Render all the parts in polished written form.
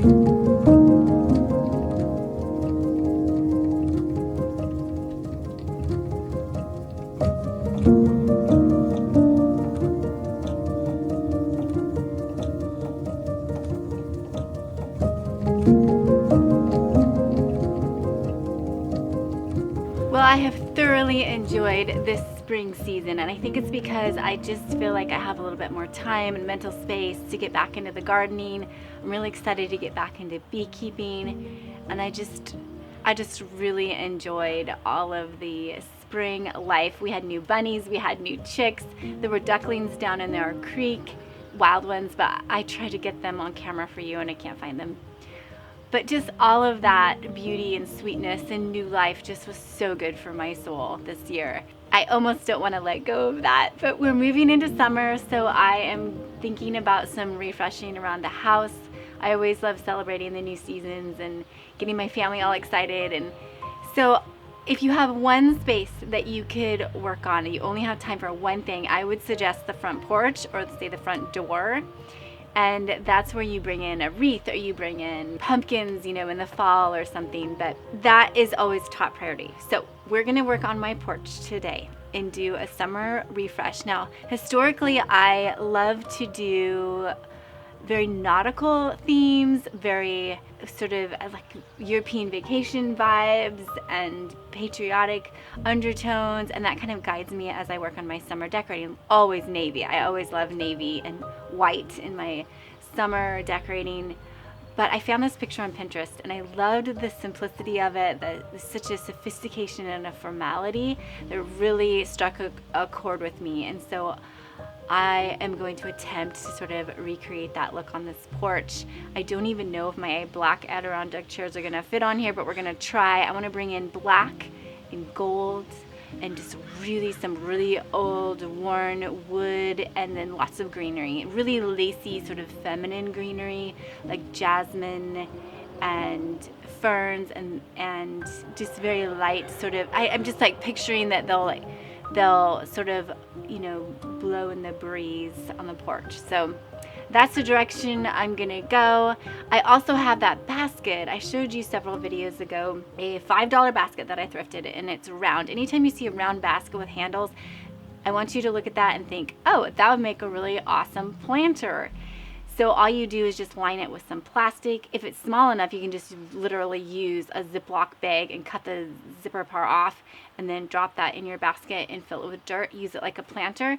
Well, I have thoroughly enjoyed this spring season, and I think it's because I just feel like I have a little bit more time and mental space to get back into the gardening. I'm really excited to get back into beekeeping, and I just really enjoyed all of the spring life. We had new bunnies, we had new chicks, there were ducklings down in our creek, wild ones, but I tried to get them on camera for you and I can't find them. But just all of that beauty and sweetness and new life just was so good for my soul this year. I almost don't want to let go of that, but we're moving into summer, so I am thinking about some refreshing around the house. I always love celebrating the new seasons and getting my family all excited. And so if you have one space that you could work on and you only have time for one thing, I would suggest the front porch, or say the front door. And that's where you bring in a wreath, or you bring in pumpkins, in the fall or something. But that is always top priority. So we're gonna work on my porch today and do a summer refresh. Now, historically, I love to do very nautical themes, very sort of like European vacation vibes and patriotic undertones, and that kind of guides me as I work on my summer decorating. Always navy. I always love navy and white in my summer decorating. But I found this picture on Pinterest and I loved the simplicity of it, such a sophistication and a formality that really struck a chord with me. And so I am going to attempt to sort of recreate that look on this porch. I don't even know if my black Adirondack chairs are gonna fit on here, but we're gonna try. I wanna bring in black and gold and just some really old worn wood, and then lots of greenery, really lacy sort of feminine greenery like jasmine and ferns and just very light sort of, I'm just like picturing that they'll sort of, blow in the breeze on the porch. So that's the direction I'm gonna go. I also have that basket. I showed you several videos ago, a $5 basket that I thrifted, and it's round. Anytime you see a round basket with handles, I want you to look at that and think, oh, that would make a really awesome planter. So all you do is just line it with some plastic. If it's small enough, you can just literally use a Ziploc bag and cut the zipper part off and then drop that in your basket and fill it with dirt. Use it like a planter.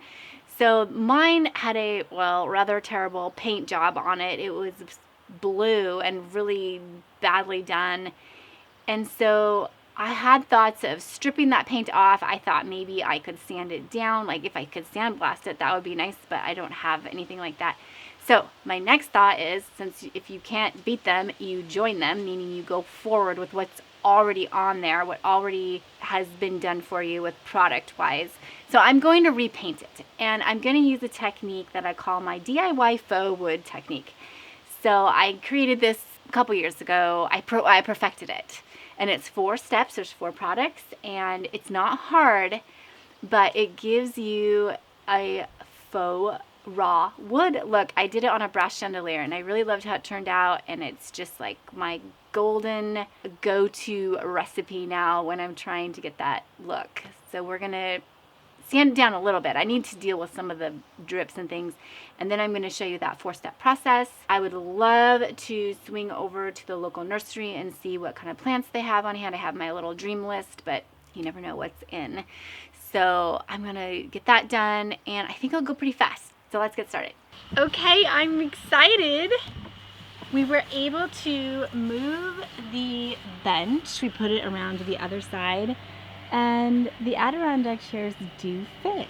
So mine had a, rather terrible paint job on it. It was blue and really badly done. And so I had thoughts of stripping that paint off. I thought maybe I could sand it down. Like if I could sandblast it, that would be nice, but I don't have anything like that. So my next thought is, since if you can't beat them, you join them, meaning you go forward with what's already on there, what already has been done for you with product wise. So I'm going to repaint it, and I'm going to use a technique that I call my DIY faux wood technique. So I created this a couple years ago. I perfected it, and it's 4 steps. There's 4 products, and it's not hard, but it gives you a faux raw wood look. I did it on a brass chandelier and I really loved how it turned out, and it's just like my golden go-to recipe now when I'm trying to get that look. So we're gonna sand it down a little bit. I need to deal with some of the drips and things, and then I'm going to show you that 4-step process. I would love to swing over to the local nursery and see what kind of plants they have on hand. I have my little dream list, but you never know what's in. So I'm going to get that done, and I think it'll go pretty fast. So let's get started. Okay, I'm excited. We were able to move the bench. We put it around to the other side, and the Adirondack chairs do fit.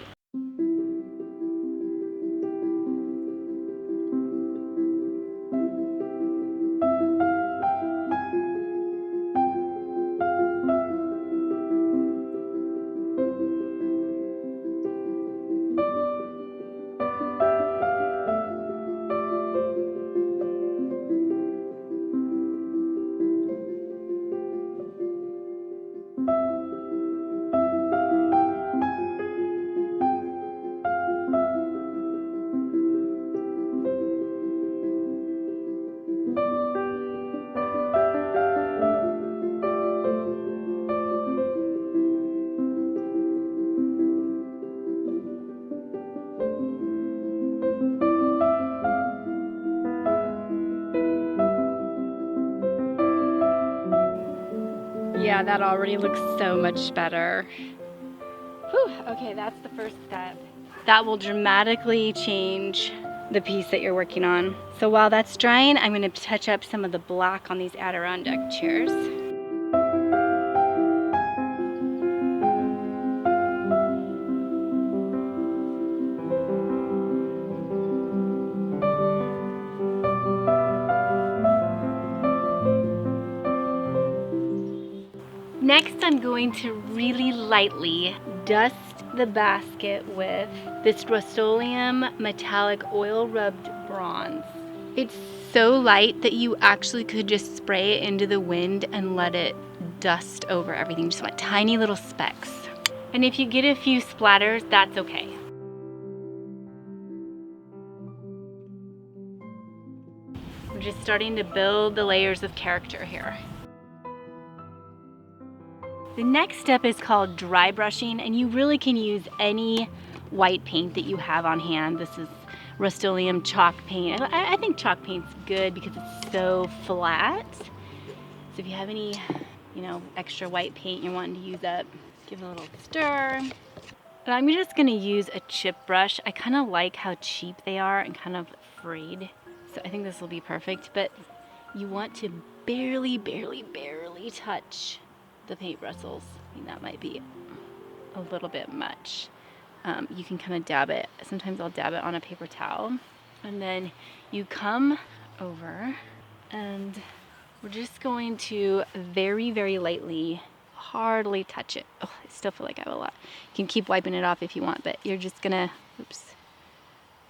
Yeah, that already looks so much better. Whew, okay, that's the first step. That will dramatically change the piece that you're working on. So while that's drying, I'm gonna touch up some of the black on these Adirondack chairs. Next, I'm going to really lightly dust the basket with this Rust-Oleum metallic oil rubbed bronze. It's so light that you actually could just spray it into the wind and let it dust over everything. Just want tiny little specks. And if you get a few splatters, that's okay. We're just starting to build the layers of character here. The next step is called dry brushing, and you really can use any white paint that you have on hand. This is Rust-Oleum chalk paint. I think chalk paint's good because it's so flat. So if you have any, extra white paint you're wanting to use up, give it a little stir. And I'm just gonna use a chip brush. I kind of like how cheap they are and kind of frayed. So I think this will be perfect, but you want to barely touch the paint bristles. I mean, that might be a little bit much. You can kind of dab it. Sometimes I'll dab it on a paper towel. And then you come over and we're just going to very lightly, hardly touch it. Oh, I still feel like I have a lot. You can keep wiping it off if you want, but you're just gonna,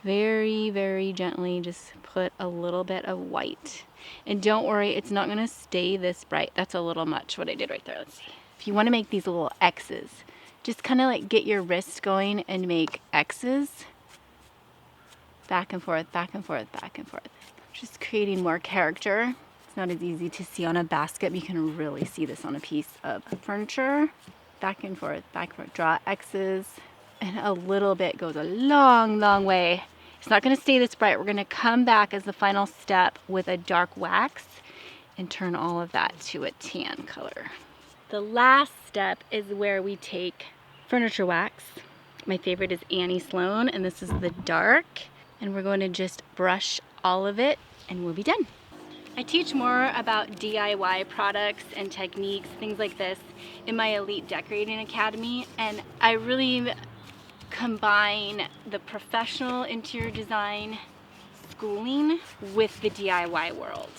very gently just put a little bit of white. And don't worry, it's not gonna stay this bright. That's a little much what I did right there. Let's see. If you wanna make these little X's, just kind of like get your wrist going and make X's. Back and forth. Just creating more character. It's not as easy to see on a basket, but you can really see this on a piece of furniture. Back and forth, draw X's. And a little bit goes a long way. It's not gonna stay this bright. We're gonna come back as the final step with a dark wax and turn all of that to a tan color. The last step is where we take furniture wax. My favorite is Annie Sloan, and this is the dark. And we're going to just brush all of it and we'll be done. I teach more about DIY products and techniques, things like this, in my Elite Decorating Academy, and I really combine the professional interior design schooling with the DIY world.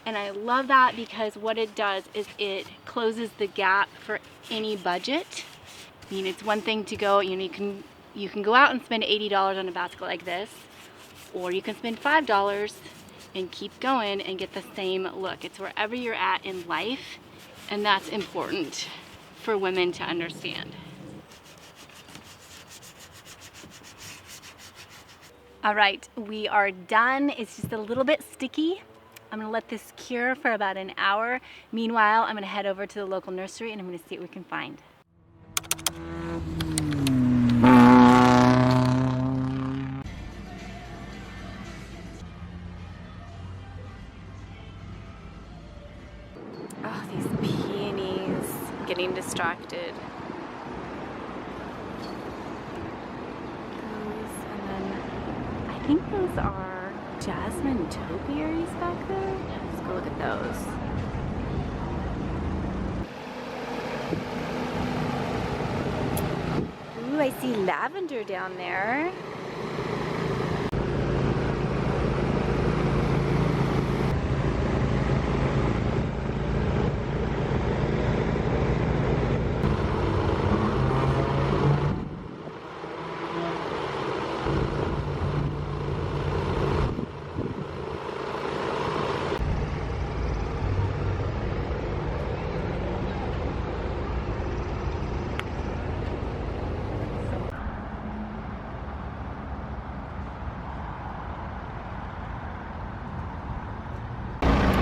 And I love that because what it does is it closes the gap for any budget. I mean, it's one thing to go, you can go out and spend $80 on a basket like this, or you can spend $5 and keep going and get the same look. It's wherever you're at in life, and that's important for women to understand. All right, we are done. It's just a little bit sticky. I'm gonna let this cure for about an hour. Meanwhile, I'm gonna head over to the local nursery and I'm gonna see what we can find. Oh, these peonies, getting distracted. I think those are jasmine topiaries back there. Let's go look at those. Ooh, I see lavender down there.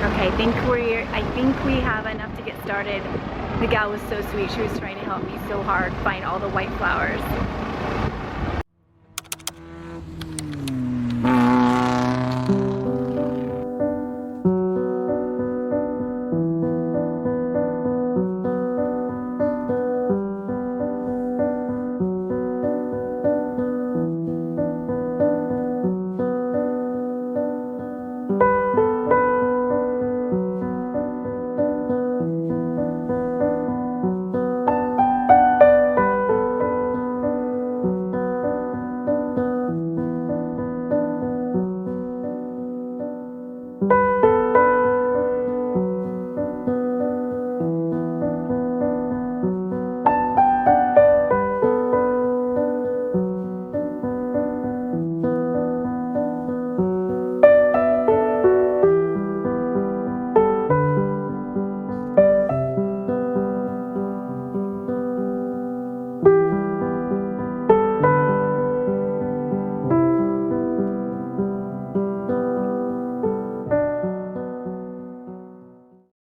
Okay, I think we have enough to get started. The gal was so sweet. She was trying to help me so hard find all the white flowers. you.